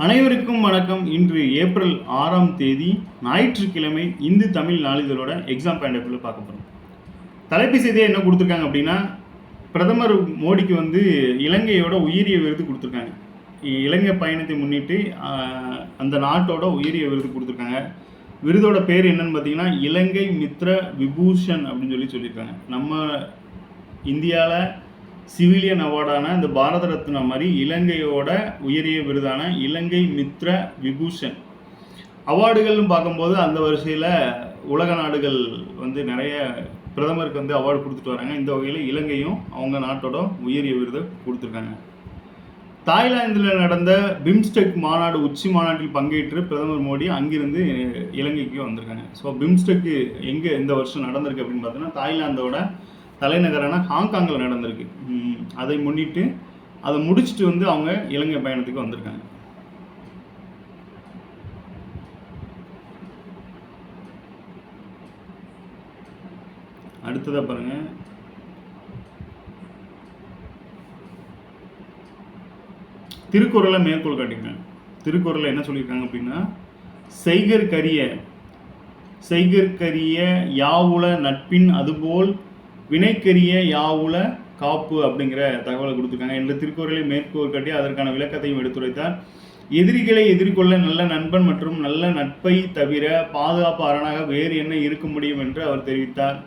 அனைவருக்கும் வணக்கம். இன்று ஏப்ரல் 6ஆம் தேதி ஞாயிற்றுக்கிழமை இந்து தமிழ் நாளிதழோட எக்ஸாம் பாயிண்ட் ஆஃப் வியூவில் பார்க்க போகிறோம். தலைப்பு செய்தியாக என்ன கொடுத்துருக்காங்க அப்படின்னா, பிரதமர் மோடிக்கு இலங்கையோட உயரிய விருது கொடுத்துருக்காங்க. இலங்கை பயணத்தை முன்னிட்டு அந்த நாட்டோட உயரிய விருது கொடுத்துருக்காங்க. விருதோட பேர் என்னன்னு பார்த்தீங்கன்னா, இலங்கை மித்ர விபூஷன் அப்படின்னு சொல்லியிருக்காங்க. நம்ம இந்தியாவில் சிவிலியன் அவார்டான இந்த பாரத ரத்னா மாதிரி இலங்கையோட உயரிய விருதான இலங்கை மித்ர விபூஷன் அவார்டுகள்னு பார்க்கும்போது அந்த வரிசையில் உலக நாடுகள் நிறைய பிரதமருக்கு அவார்டு கொடுத்துட்டு வராங்க. இந்த வகையில் இலங்கையும் அவங்க நாட்டோட உயரிய விருதை கொடுத்துருக்காங்க. தாய்லாந்தில் நடந்த பிம்ஸ்டெக் மாநாடு உச்சி மாநாட்டில் பங்கேற்று பிரதமர் மோடி அங்கிருந்து இலங்கைக்கு வந்திருக்காங்க. ஸோ பிம்ஸ்டெக் எங்கே இந்த வருஷம் நடந்திருக்கு அப்படின்னு பார்த்தோன்னா, தாய்லாந்தோட தலைநகரான ஹாங்காங்கில் நடந்திருக்கு. அதை முன்னிட்டு அதை முடிச்சுட்டு அவங்க இலங்கை பயணத்துக்கு வந்திருக்காங்க. அடுத்ததாக பாருங்க, திருக்குறளை மேற்கோள் காட்டியிருக்காங்க. திருக்குறளை என்ன சொல்லியிருக்காங்க அப்படின்னா, செய்கற்கரிய யாவுல நட்பின் அதுபோல் வினைக்கரிய யாவுல காப்பு அப்படிங்கிற தகவலை கொடுத்துருக்காங்க. என்ற திருக்குறளை மேற்கோள் காட்டி அதற்கான விளக்கத்தையும் எடுத்துரைத்தார். எதிரிகளை எதிர்கொள்ள நல்ல நண்பன் மற்றும் நல்ல நட்பை தவிர பாதுகாப்பு அரணாக வேறு என்ன இருக்க முடியும் என்று அவர் தெரிவித்தார்.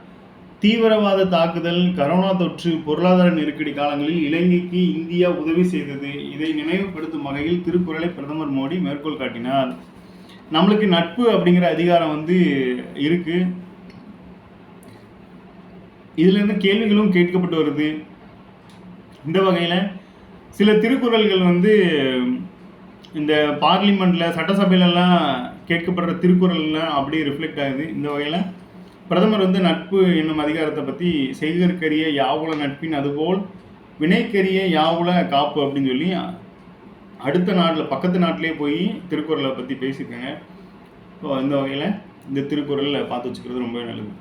தீவிரவாத தாக்குதல், கரோனா தொற்று, பொருளாதார நெருக்கடி காலங்களில் இலங்கைக்கு இந்தியா உதவி செய்தது. இதை நினைவுபடுத்தும் வகையில் திருக்குறளை பிரதமர் மோடி மேற்கோள் காட்டினார். நம்மளுக்கு நட்பு அப்படிங்கிற அதிகாரம் இருக்கு. இதிலிருந்து கேள்விகளும் கேட்கப்பட்டு வருது. இந்த வகையில் சில திருக்குறள்கள் இந்த பார்லிமெண்ட்டில் சட்டசபையிலலாம் கேட்கப்படுற திருக்குறள்லாம் அப்படியே ரிஃப்ளெக்ட் ஆகுது. இந்த வகையில் பிரதமர் நட்பு என்னும் அதிகாரத்தை பற்றி செய்கற்கரிய யாவுல நட்பின் அதுபோல் வினைக்கரிய யாவுல காப்பு அப்படின்னு சொல்லி அடுத்த நாட்டில் பக்கத்து நாட்டிலே போய் திருக்குறளை பற்றி பேசியிருக்காங்க. ஸோ இந்த வகையில் இந்த திருக்குறளை பார்த்து வச்சுக்கிறது ரொம்ப நல்லது.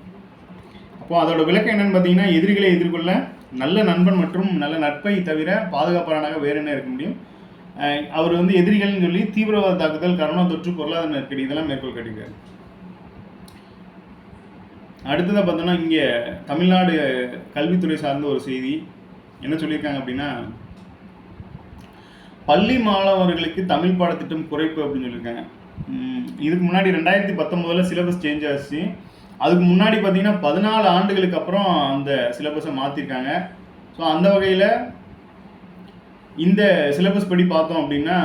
அப்போ அதோட விளக்கம் என்னன்னு பார்த்தீங்கன்னா, எதிரிகளை எதிர்கொள்ள நல்ல நண்பன் மற்றும் நல்ல நட்பை தவிர பாதுகாப்பாளனாக வேறு என்ன இருக்க முடியும். அவர் எதிரிகள்னு சொல்லி தீவிரவாத தாக்குதல், கரோனா தொற்று, பொருளாதார நெருக்கடி இதெல்லாம் மேற்கோள் காட்டியிருக்காரு. அடுத்ததாக பார்த்தோன்னா, இங்கே தமிழ்நாடு கல்வித்துறை சார்ந்த ஒரு செய்தி என்ன சொல்லியிருக்காங்க அப்படின்னா, பள்ளி மாணவர்களுக்கு தமிழ் பாடத்திட்டம் குறைப்பு அப்படின்னு சொல்லியிருக்காங்க. இதுக்கு முன்னாடி 2019 சிலபஸ் சேஞ்ச் ஆச்சு. அதுக்கு முன்னாடி பார்த்தீங்கன்னா 14 ஆண்டுகளுக்கு அப்புறம் அந்த சிலபஸை மாற்றிருக்காங்க. ஸோ அந்த வகையில் இந்த சிலபஸ் படி பார்த்தோம் அப்படின்னா,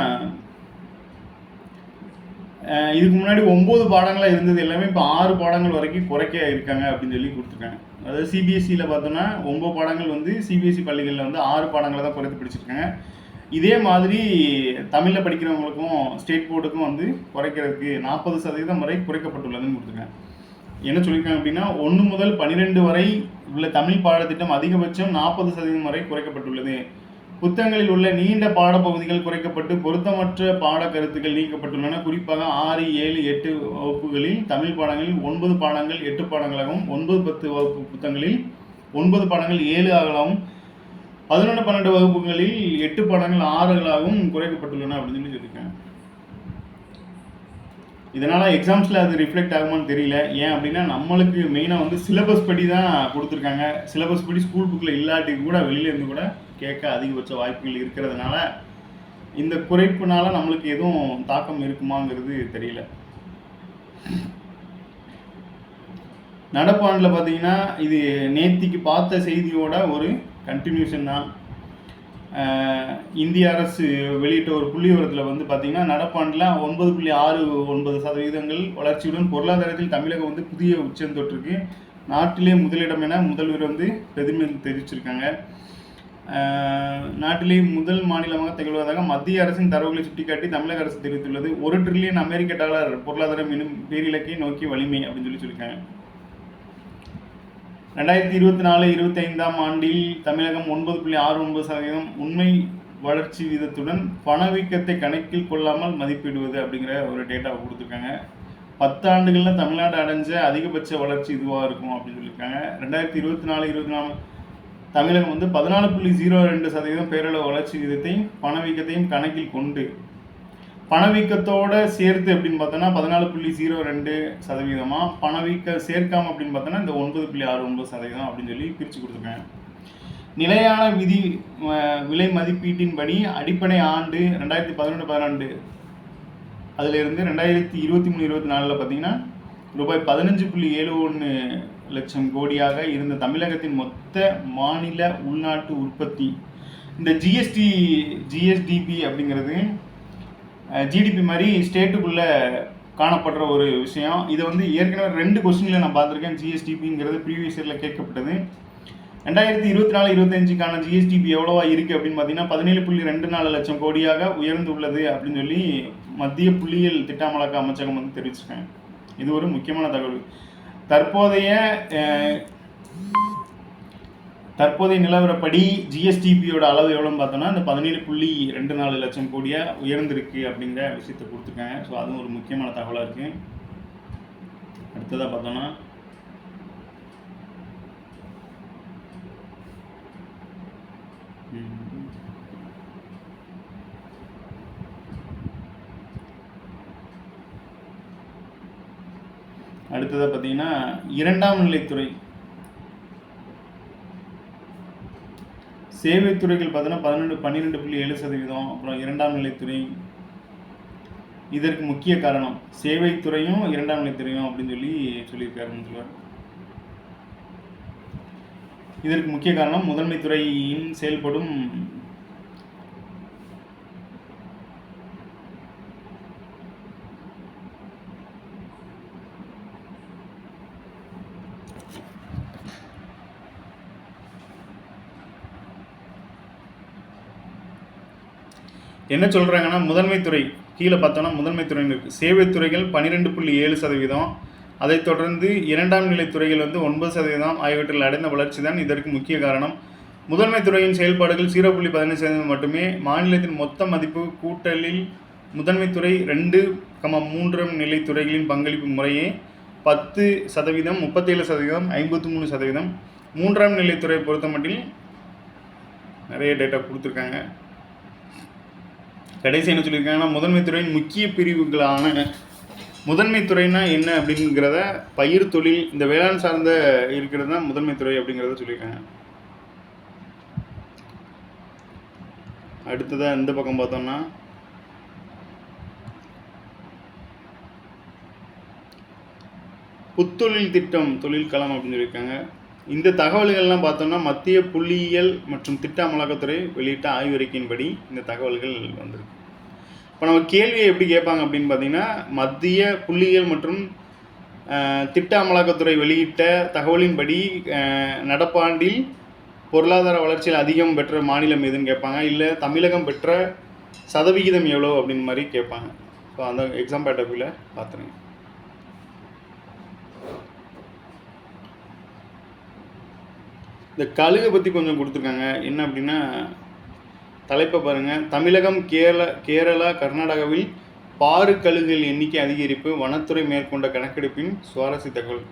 இதுக்கு முன்னாடி 9 பாடங்களாக இருந்தது எல்லாமே இப்போ 6 பாடங்கள் வரைக்கும் குறைக்க இருக்காங்க அப்படின்னு சொல்லி கொடுத்துருக்காங்க. அதாவது சிபிஎஸ்சியில் பார்த்தோன்னா 9 பாடங்கள் சிபிஎஸ்சி பள்ளிகளில் 6 பாடங்களை தான் குறைத்து படிச்சிருக்காங்க. இதே மாதிரி தமிழில் படிக்கிறவங்களுக்கும் ஸ்டேட் போர்டுக்கும் குறைக்கிறதுக்கு 40% வரை குறைக்கப்பட்டுள்ளதுன்னு கொடுத்துருக்காங்க. என்ன சொல்லியிருக்காங்க அப்படின்னா, 1 முதல் 12 வரை உள்ள தமிழ் பாடத்திட்டம் அதிகபட்சம் 40% வரை குறைக்கப்பட்டுள்ளது. புத்தகங்களில் உள்ள நீண்ட பாடப்பகுதிகள் குறைக்கப்பட்டு பொருத்தமற்ற பாட கருத்துக்கள் நீக்கப்பட்டுள்ளன. குறிப்பாக 6, 7, 8 வகுப்புகளில் தமிழ் பாடங்களில் 9 பாடங்கள் 8 பாடங்களாகவும், 9, 10 வகுப்பு புத்தகங்களில் 9 பாடங்கள் 7 ஆகலாகவும், 11, 12 வகுப்புகளில் 8 பாடங்கள் 6களாகவும் குறைக்கப்பட்டுள்ளன அப்படின்னு சொல்லியிருக்காங்க. இதனால் எக்ஸாம்ஸில் அது ரிஃப்ளெக்ட் ஆகுமான்னு தெரியல. ஏன் அப்படின்னா, நம்மளுக்கு மெயினாக சிலபஸ் படி தான் கொடுத்துருக்காங்க. சிலபஸ் படி ஸ்கூல் புக்கில் இல்லாட்டி கூட வெளியிலேருந்து கூட கேட்க அதிகபட்ச வாய்ப்புகள் இருக்கிறதுனால இந்த குறைப்புனால நம்மளுக்கு எதுவும் தாக்கம் இருக்குமாங்கிறது தெரியல. நடப்பாண்டில் பார்த்தீங்கன்னா, இது நேத்திக்கு பார்த்த செய்தியோட ஒரு கண்டினியூஷன் தான். இந்திய அரசு வெளியிட்ட ஒரு புள்ளி விவரத்தில் பார்த்தீங்கன்னா, நடப்பாண்டில் 9.69% வளர்ச்சியுடன் பொருளாதாரத்தில் தமிழகம் புதிய உச்சம் தொற்றுக்கு நாட்டிலே முதலிடம் என முதல்வர் பெருமை தெரிவிச்சிருக்காங்க. நாட்டிலே முதல் மாநிலமாக திகழ்வதாக மத்திய அரசின் தரவுகளை சுட்டிக்காட்டி தமிழக அரசு தெரிவித்துள்ளது. $1 டிரில்லியன் அமெரிக்க டாலர் பொருளாதாரம் எனும் பேரிலக்கை நோக்கி வலிமை அப்படின்னு சொல்லியிருக்காங்க. 2024-25 ஆண்டில் தமிழகம் 9.69% உண்மை வளர்ச்சி வீதத்துடன் பணவீக்கத்தை கணக்கில் கொள்ளாமல் மதிப்பிடுவது அப்படிங்கிற ஒரு டேட்டாவை கொடுத்துருக்காங்க. 10 ஆண்டுகளில் தமிழ்நாடு அடைஞ்ச அதிகபட்ச வளர்ச்சி இதுவாக இருக்கும் அப்படின்னு சொல்லியிருக்காங்க. 2024 தமிழகம் 14.02% பேரளவு வளர்ச்சி விகிதத்தையும் பணவீக்கத்தையும் கணக்கில் கொண்டு பணவீக்கத்தோடு சேர்த்து அப்படின்னு பார்த்தோன்னா 14.02%, பணவீக்க சேர்க்காம அப்படின்னு பார்த்தோன்னா இந்த 9.69% அப்படின்னு சொல்லி பிரித்து கொடுத்துருக்காங்க. நிலையான விலை மதிப்பீட்டின்படி அடிப்படை ஆண்டு 2011-12 அதிலிருந்து 2023-24 பார்த்தீங்கன்னா ரூபாய் 15.71 லட்சம் கோடியாக இருந்த தமிழகத்தின் மொத்த மாநில உள்நாட்டு உற்பத்தி, இந்த ஜிஎஸ்டிபி அப்படிங்கிறது ஜிடிபி மாதிரி ஸ்டேட்டுக்குள்ளே காணப்படுற ஒரு விஷயம். இதை வந்து ஏற்கனவே 2 கொஸ்டினில் நான் பார்த்துருக்கேன். ஜிஎஸ்டிபிங்கிறது ப்ரீவியஸ் இயரில் கேட்கப்பட்டது. 2024-25க்கான ஜிஎஸ்டிபி எவ்வளோவா இருக்குது அப்படின்னு பார்த்தீங்கன்னா 17.24 லட்சம் கோடியாக உயர்ந்துள்ளது அப்படின்னு சொல்லி மத்திய புள்ளியியல் திட்ட அமலாக்க அமைச்சகம் வந்து தெரிவிச்சிருக்காங்க. இது ஒரு முக்கியமான தகவல். தற்போதைய நிலவரப்படி ஜிஎஸ்டிபியோட அளவு எவ்வளோன்னு பார்த்தோன்னா இந்த 17.24 லட்சம் கோடியாக உயர்ந்திருக்கு அப்படிங்கிற விஷயத்தை கொடுத்துருக்காங்க. ஸோ அதுவும் ஒரு முக்கியமான தகவலாக இருக்குது. அடுத்ததாக பார்த்தோன்னா அடுத்ததாக பார்த்தீங்கன்னா இரண்டாம் நிலைத்துறை சேவைத்துறைகள் பார்த்தோன்னா 12.7%. அப்புறம் இரண்டாம் நிலைத்துறை இதற்கு முக்கிய காரணம் சேவைத்துறையும் இரண்டாம் நிலைத்துறையும் அப்படின்னு சொல்லியிருக்காரு. இதற்கு முக்கிய காரணம் முதன்மை துறையின் செயல்படும் என்ன சொல்கிறாங்கன்னா முதன்மை துறை கீழே பார்த்தோன்னா முதன்மை துறைன்னு இருக்குது. சேவைத்துறைகள் 12.7%, அதைத் தொடர்ந்து இரண்டாம் நிலை துறைகள் வந்து 9% ஆகியவற்றில் அடைந்த வளர்ச்சி தான் இதற்கு முக்கிய காரணம். முதன்மை துறையின் செயல்பாடுகள் 0.15% மட்டுமே. மாநிலத்தின் மொத்த மதிப்பு கூட்டலில் முதன்மை துறை 2, 3 நிலைத்துறைகளின் பங்களிப்பு முறையே 10%, 37%, 53%. மூன்றாம் நிலைத்துறை பொறுத்த மட்டில் நிறைய டேட்டா கொடுத்துருக்காங்க. கடைசி என்ன சொல்லியிருக்காங்கன்னா முதன்மை துறையின் முக்கிய பிரிவுகளான முதன்மை துறைனா என்ன அப்படிங்கிறத பயிர் தொழில் இந்த வேளாண் சார்ந்த இருக்கிறது தான் முதன்மை துறை அப்படிங்கிறத சொல்லியிருக்காங்க. அடுத்ததாக இந்த பக்கம் பார்த்தோம்னா புத்தொழில் திட்டம் தொழில்களம் அப்படின்னு சொல்லியிருக்காங்க. இந்த தகவல்கள்லாம் பார்த்தோம்னா மத்திய புள்ளியியல் மற்றும் திட்ட அமலாக்கத்துறை வெளியிட்ட ஆய்வறிக்கையின்படி இந்த தகவல்கள் வந்திருக்கு. இப்போ நம்ம கேள்வியை எப்படி கேட்பாங்க அப்படின்னு பார்த்தீங்கன்னா மத்திய புள்ளியியல் மற்றும் திட்ட அமலாக்கத்துறை வெளியிட்ட தகவலின்படி நடப்பாண்டில் பொருளாதார வளர்ச்சியில் அதிகம் பெற்ற மாநிலம் எதுன்னு கேட்பாங்க, இல்லை தமிழகம் பெற்ற சதவிகிதம் எவ்வளோ அப்படின்னு மாதிரி கேட்பாங்க. ஸோ அந்த எக்ஸாம் பேட்டர்ல பார்த்துருங்க. இந்த கழுகை பற்றி கொஞ்சம் கொடுத்துருக்காங்க. என்ன அப்படின்னா தலைப்பை பாருங்கள். தமிழகம், கேரளா, கர்நாடகாவில் பாரு கழுகுகள் எண்ணிக்கை அதிகரிப்பு, வனத்துறை மேற்கொண்ட கணக்கெடுப்பின் சுவாரஸ்ய தகவல்.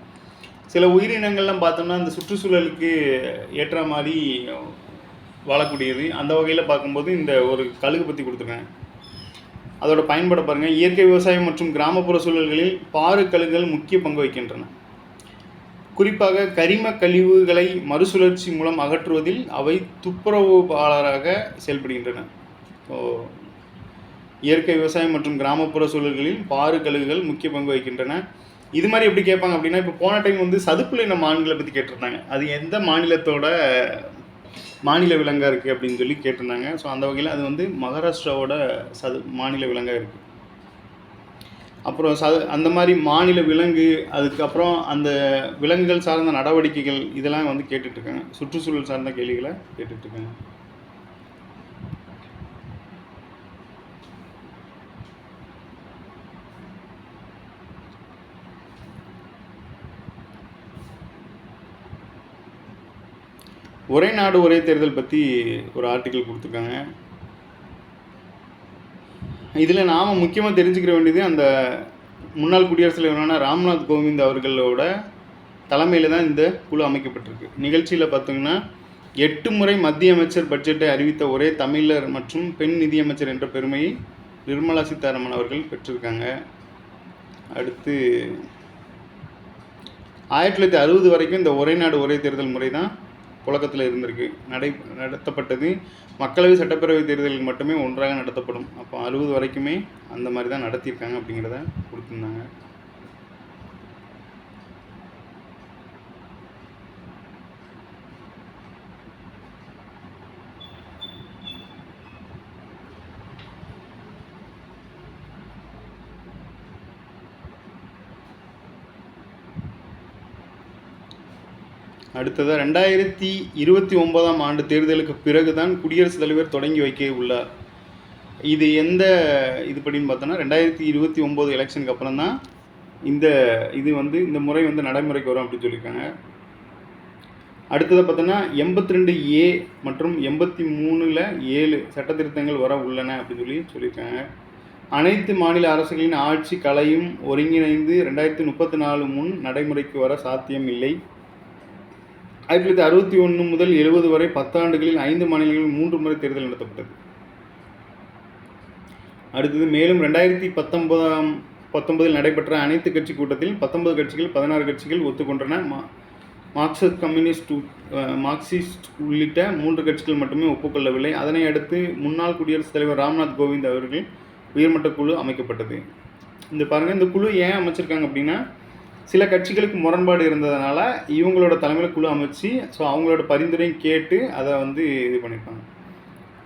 சில உயிரினங்கள்லாம் பார்த்தோம்னா அந்த சுற்றுச்சூழலுக்கு ஏற்ற மாதிரி வாழக்கூடியது. அந்த வகையில் பார்க்கும்போது இந்த ஒரு கழுகு பற்றி கொடுத்துருக்காங்க. அதோட பயன்பாடை பாருங்கள். இயற்கை விவசாயம் மற்றும் கிராமப்புற சூழல்களில் பாரு கழுகுகள் முக்கிய பங்கு வகிக்கின்றன. குறிப்பாக கரிம கழிவுகளை மறுசுழற்சி மூலம் அகற்றுவதில் அவை துப்புரவுபாளராக செயல்படுகின்றன. ஸோ இயற்கை விவசாயம் மற்றும் கிராமப்புற சூழல்களில் பாரு கழுகுகள் முக்கிய பங்கு வகிக்கின்றன. இது மாதிரி எப்படி கேட்பாங்க அப்படின்னா, இப்போ போன டைம் வந்து சதுப்புல இன மான்களை பற்றி கேட்டிருந்தாங்க. அது எந்த மாநிலத்தோட மாநில விலங்காக இருக்குது அப்படின்னு சொல்லி கேட்டிருந்தாங்க. ஸோ அந்த வகையில் அது வந்து மகாராஷ்டிராவோட மாநில விலங்காக இருக்குது. அப்புறம் அந்த மாதிரி மாநில விலங்கு, அதுக்கப்புறம் அந்த விலங்குகள் சார்ந்த நடவடிக்கைகள் இதெல்லாம் வந்து கேட்டுட்ருக்காங்க. சுற்றுச்சூழல் சார்ந்த கேள்விகளை கேட்டுட்ருக்காங்க. ஒரே நாடு ஒரே தேர்தல் பற்றி ஒரு ஆர்டிக்கல் கொடுத்துருக்காங்க. இதில் நாம் முக்கியமாக தெரிஞ்சுக்கிற வேண்டியது அந்த முன்னாள் குடியரசுத் தலைவரான ராம்நாத் கோவிந்த் அவர்களோட தலைமையில் தான் இந்த குழு அமைக்கப்பட்டிருக்கு. நிகழ்ச்சியில் பார்த்தீங்கன்னா 8 முறை மத்திய அமைச்சர் பட்ஜெட்டை அறிவித்த ஒரே தமிழர் மற்றும் பெண் நிதியமைச்சர் என்ற பெருமையை நிர்மலா சீதாராமன் அவர்கள் பெற்றிருக்காங்க. அடுத்து 1960 வரைக்கும் இந்த ஒரே நாடு ஒரே தேர்தல் முறை தான் புழக்கத்தில் இருந்திருக்கு. நடத்தப்பட்டது மக்களவை சட்டப்பேரவை தேர்தலுக்கு மட்டுமே ஒன்றாக நடத்தப்படும். அப்போ 60 வரைக்குமே அந்த மாதிரி தான் நடத்தியிருக்காங்க அப்படிங்கிறத கொடுத்துருந்தாங்க. அடுத்ததாக 2029ஆம் ஆண்டு தேர்தலுக்கு பிறகு தான் குடியரசுத் தலைவர் தொடங்கி வைக்க உள்ளார். இது எந்த இதுபடின்னு பார்த்தோன்னா 2029 எலெக்ஷனுக்கு அப்புறம் தான் இந்த முறை நடைமுறைக்கு வரும் அப்படின்னு சொல்லியிருக்காங்க. அடுத்ததை பார்த்தோன்னா 82A மற்றும் 83ல் 7 சட்ட திருத்தங்கள் வர உள்ளன அப்படின்னு சொல்லியிருக்காங்க. அனைத்து மாநில அரசுகளின் ஆட்சி கலையும் ஒருங்கிணைந்து 2034 முன் நடைமுறைக்கு வர சாத்தியம் இல்லை. 1961 முதல் 70 வரை 10 ஆண்டுகளில் 5 மாநிலங்களில் 3 முறை தேர்தல் நடத்தப்பட்டது. அடுத்தது மேலும் 2019 நடைபெற்ற அனைத்து கட்சி கூட்டத்தில் 19 கட்சிகள் 16 கட்சிகள் ஒத்துக்கொண்டன. மார்க்சிஸ்ட் உள்ளிட்ட 3 கட்சிகள் மட்டுமே ஒப்புக்கொள்ளவில்லை. அதனை அடுத்து முன்னாள் குடியரசுத் தலைவர் ராம்நாத் கோவிந்த் அவர்கள் உயர்மட்ட குழு அமைக்கப்பட்டது. இந்த குழு ஏன் அமைச்சிருக்காங்க அப்படின்னா, சில கட்சிகளுக்கு முரண்பாடு இருந்ததுனால இவங்களோட தலைமையில் குழு அமைச்சு அவங்களோட பரிந்துரையும் கேட்டு அதை இது பண்ணியிருக்காங்க.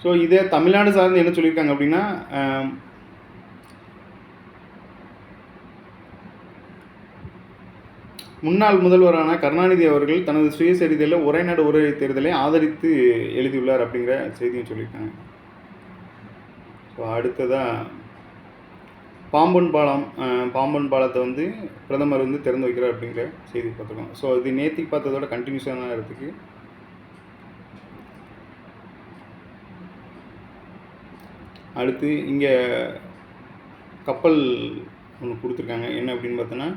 ஸோ இதே தமிழ்நாடு சார்ந்து என்ன சொல்லியிருக்காங்க அப்படின்னா, முன்னாள் முதல்வரான கருணாநிதி அவர்கள் தனது சுயசரிதையில் ஒரே நாடு ஒரே தேர்தலை ஆதரித்து எழுதியுள்ளார் அப்படிங்கிற செய்தியும் சொல்லியிருக்காங்க. ஸோ அடுத்ததாக பாம்பன் பாலத்தை பிரதமர் திறந்து வைக்கிறார் அப்படிங்கிற செய்தி பார்த்துருக்கோம். ஸோ இது நேற்றுக்கு பார்த்ததோட கண்டினியூஸான இடத்துக்கு. அடுத்து இங்கே கப்பல் ஒன்று கொடுத்துருக்காங்க. என்ன அப்படின்னு பார்த்தோன்னா,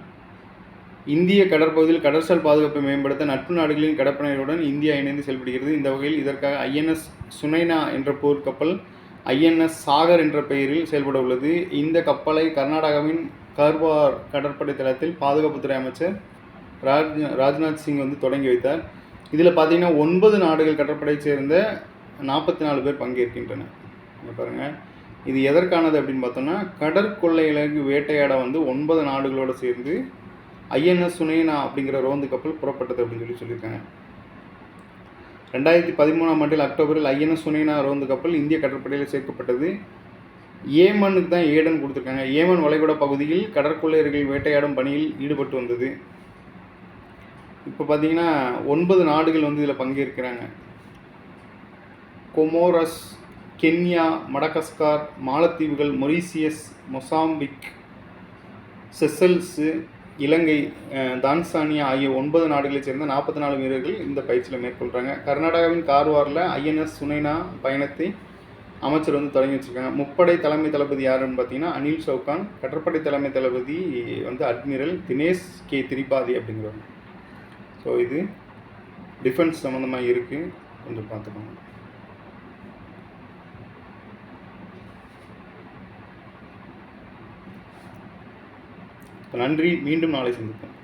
இந்திய கடற்பகுதியில் கடற்சால் பாதுகாப்பை மேம்படுத்த நட்பு நாடுகளின் கடற்படையுடன் இந்தியா இணைந்து செயல்படுகிறது. இந்த வகையில் இதற்காக INS சுனைனா என்ற போர்க்கப்பல் INS சாகர் என்ற பெயரில் செயல்பட உள்ளது. இந்த கப்பலை கர்நாடகாவின் கர்வார் கடற்படை தளத்தில் பாதுகாப்புத்துறை அமைச்சர் ராஜ்நாத் சிங் தொடங்கி வைத்தார். இதில் பார்த்தீங்கன்னா 9 நாடுகள் கடற்படையை சேர்ந்த 44 பேர் பங்கேற்கின்றனர். பாருங்கள், இது எதற்கானது அப்படின்னு பார்த்தோன்னா, கடற்கொள்ளைகளுக்கு வேட்டையாட 9 நாடுகளோடு சேர்ந்து INS சுனைனா அப்படிங்கிற ரோந்து கப்பல் புறப்பட்டது அப்படின்னு சொல்லியிருக்காங்க. 2013ஆம் ஆண்டில் அக்டோபரில் INS சுனைனா ரோந்து கப்பல் இந்திய கடற்படையில் சேர்க்கப்பட்டது. ஏமனுக்கு தான் ஏடன் கொடுத்துருக்காங்க. ஏமன் வளைகுடா பகுதியில் கடற்கொள்ளையர்கள் வேட்டையாடும் பணியில் ஈடுபட்டு வந்தது. இப்போ பார்த்தீங்கன்னா 9 நாடுகள் இதில் பங்கேற்கிறாங்க. கொமோரஸ், கென்யா, மடகஸ்கார், மாலத்தீவுகள், மொரீசியஸ், மொசாம்பிக், செசல்ஸு, இலங்கை, தான்சானியா ஆகிய 9 நாடுகளைச் சேர்ந்த 44 வீரர்கள் இந்த பயிற்சியில் மேற்கொள்கிறாங்க. கர்நாடகாவின் கார்வாரில் INS சுனைனா பயணத்தை அமைச்சர் தொடங்கி வச்சுருக்காங்க. முப்படை தலைமை தளபதி யாருன்னு பார்த்தீங்கன்னா அனில் சவுகான். கடற்படை தலைமை தளபதி அட்மிரல் தினேஷ் கே திரிபாதி அப்படிங்கிறவங்க. ஸோ இது டிஃபென்ஸ் சம்மந்தமாக இருக்குது, கொஞ்சம் பார்த்துக்கோங்க. நன்றி, மீண்டும் நாளை சந்திப்போம்.